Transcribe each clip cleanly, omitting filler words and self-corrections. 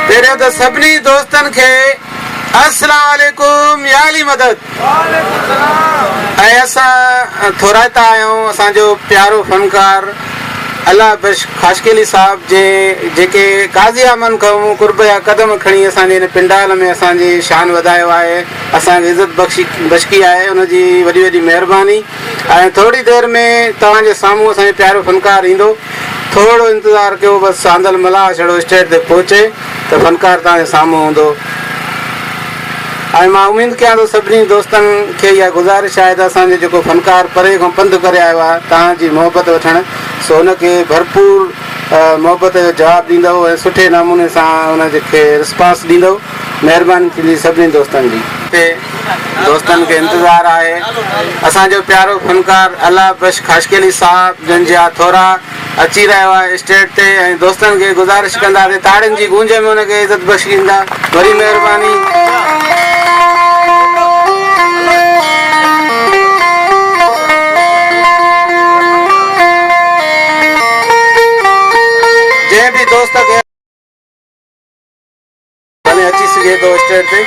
तेरे तो सभी दोस्तन के अस्सलाम वालेकुम याली मदद ऐसा थोराता आयो असो प्यारो फनकार अल्लाह बश खाशकेली साहब जेके काज़ी अमन कहूँ कुर्ब या कदम खड़ी असांजे पिंडाल में असांजी शान वधायो है असांखे इज़त बख्शी है उनकी वॾी वॾी मेहरबानी। थोड़ी देर में तव्हांजे साम्हूं असांजो प्यारो फनकार ईंदो, थोड़ो इंतज़ार कयो, बस आंदल मला छड़ो स्टेज ते पहुचे तो फनकार तव्हांजे साम्हूं हूंदो। मां उम्मीद कयां थो सभिनी दोस्तनि खे इहा गुज़ारिश आहे त असांजो जेको फनकार परे खां पंधु करे आयो आहे तव्हांजी मोहबत वठणु, सो हुनखे भरपूर मोहबत जो जवाबु ॾींदो ऐं सुठे नमूने सां हुनखे रिस्पॉन्स ॾींदो। महिरबानी थींदी सभिनी दोस्तनि जी। दोस्तनि खे इंतज़ारु आहे असांजो प्यारो फनकार अल्लाह बश खाशकेली साहब जन जा थोरा अची रहियो आहे स्टेज ते ऐं दोस्तनि खे गुज़ारिश कंदासीं ताड़ियुनि जी गूंज में हुनखे इज़त बख़्शी ॾींदा। वरी महिरबानी। जंहिं बि दोस्त खे अची सघे थो स्टेज ते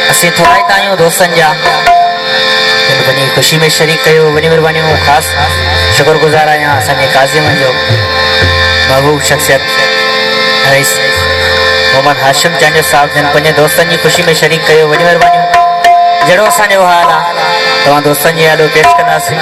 असीं थोराईता आहियूं दोस्तनि जा वञी ख़ुशी में शरीक कयो। वॾी महिरबानी ख़ासि शुक्रगुज़ार आहियां असांजे काज़िम जो महबूब शख़्सियत रईस मोहम्मद हाशिम चांजो साहब जिन पंहिंजे दोस्तनि जी ख़ुशी में शरीक कयो। वॾी महिरबानी। जहिड़ो असांजो हाल आहे तव्हां दोस्तनि जी यादो पेश कंदासीं।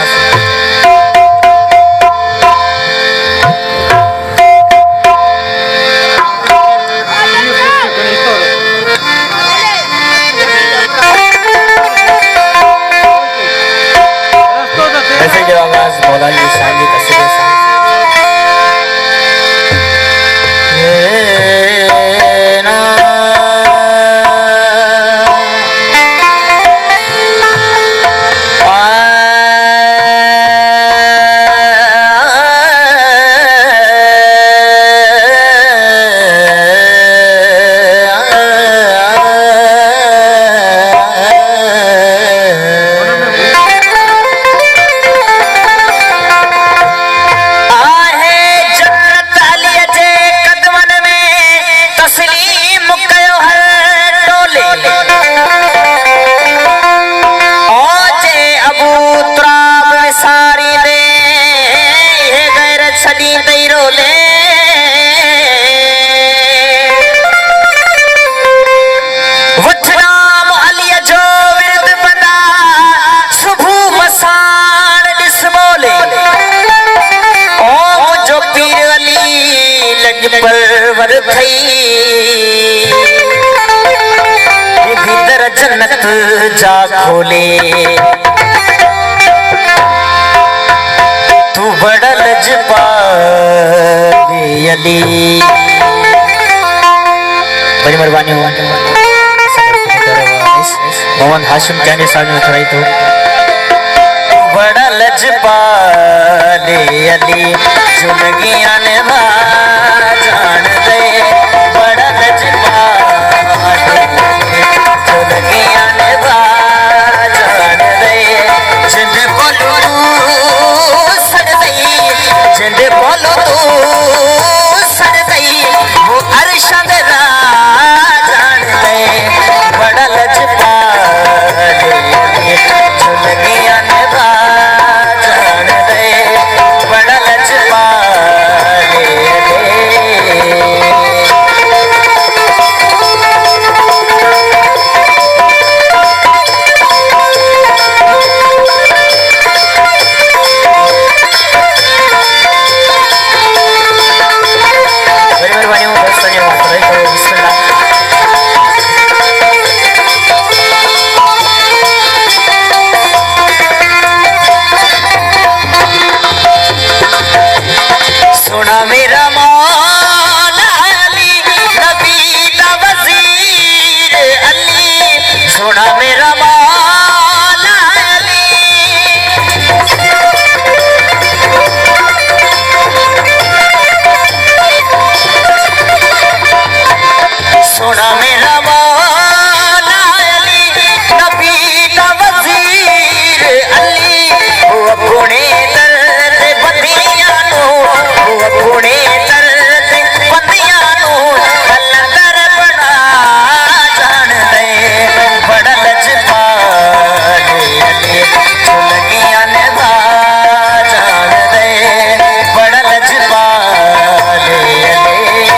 जन्नत जा खोले तू बड़ा लजपाल अली। बड़ी मेहरबानी मोहम्मद हाशिम चांदी साहब ने उठाई तो बड़ा लजपाल अली जुलगियां ने जान दे बड़ा लजपाल जुलगियां ने जान दे जिंद बोलो सर दई जिंद बोलो सर दई वो अरशद जान दे बड़ा लजपाल जुलगियां ने जान दे बड़ा लजपाल। सोना मेरा मौला अली नबी का वजीर अली वो अपने दर्द बंदियां नु वो अपने दर्द बंदियां नु कलंदर बना जान दे बड़ा लजपाल अली चुलगियां ने जान दे बड़ा लजपाल अली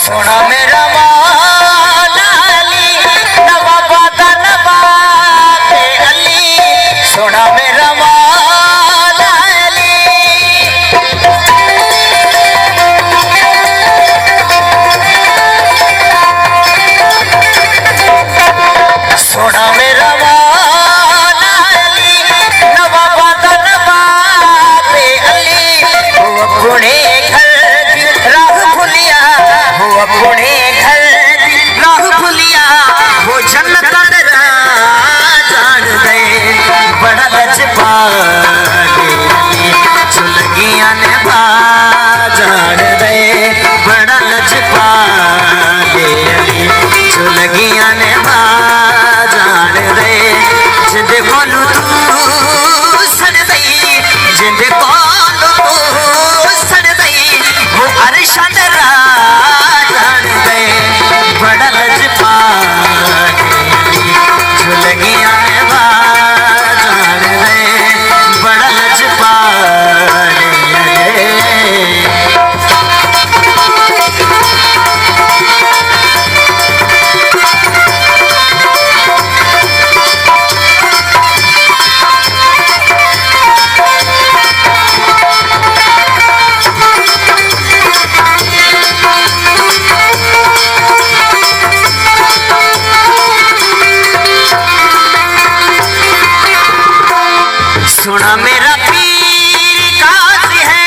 सोना मेरा मौला अली नवाबादा नवाब अली सोना मेरा मौला अली सोना मेरा मौला अली नवाबादा नवाब अली वो अपने घर की राह भूलिया वो अपने घर की राह भूलिया वो जन्नत का जान दे बड़ा लजपाल चुलगियां ने जान दे बड़ा लजपाल चुलगियां ने जान दे जिंदे कोलू तू सड़ दई जिंदे कोलू तू सड़ दई वो अरशा दे जान दे बड़ा लजपाल चुलगियां ने जान दे बड़ा लजपाल सुना मेरा पीर काजी है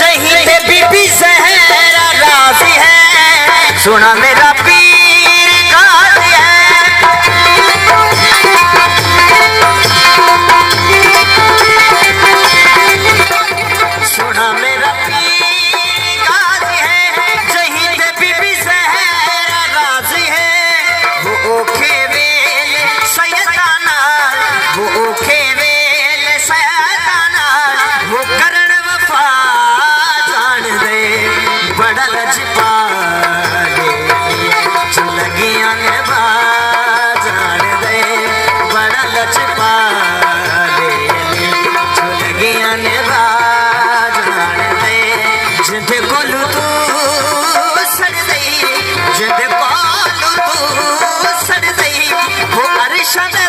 जहीं पे बीबी ज़हरा राज़ी है सुना मेरा पीर काजी है सुना मेरा पीर काजी है जहीं पे बीबी ज़हरा राज़ी है वो ओखे वेले सैयदाना वो ओखे वेले सैयदाना वो करण वफा जान दे बड़ा लजपाल चुलगियां ने जान दे बड़ा लजपाल चुलगियां ने जान दे जिंदे कोलू तू सड़ दई जिंदे कोलू तू सड़ दई वो अरशा दे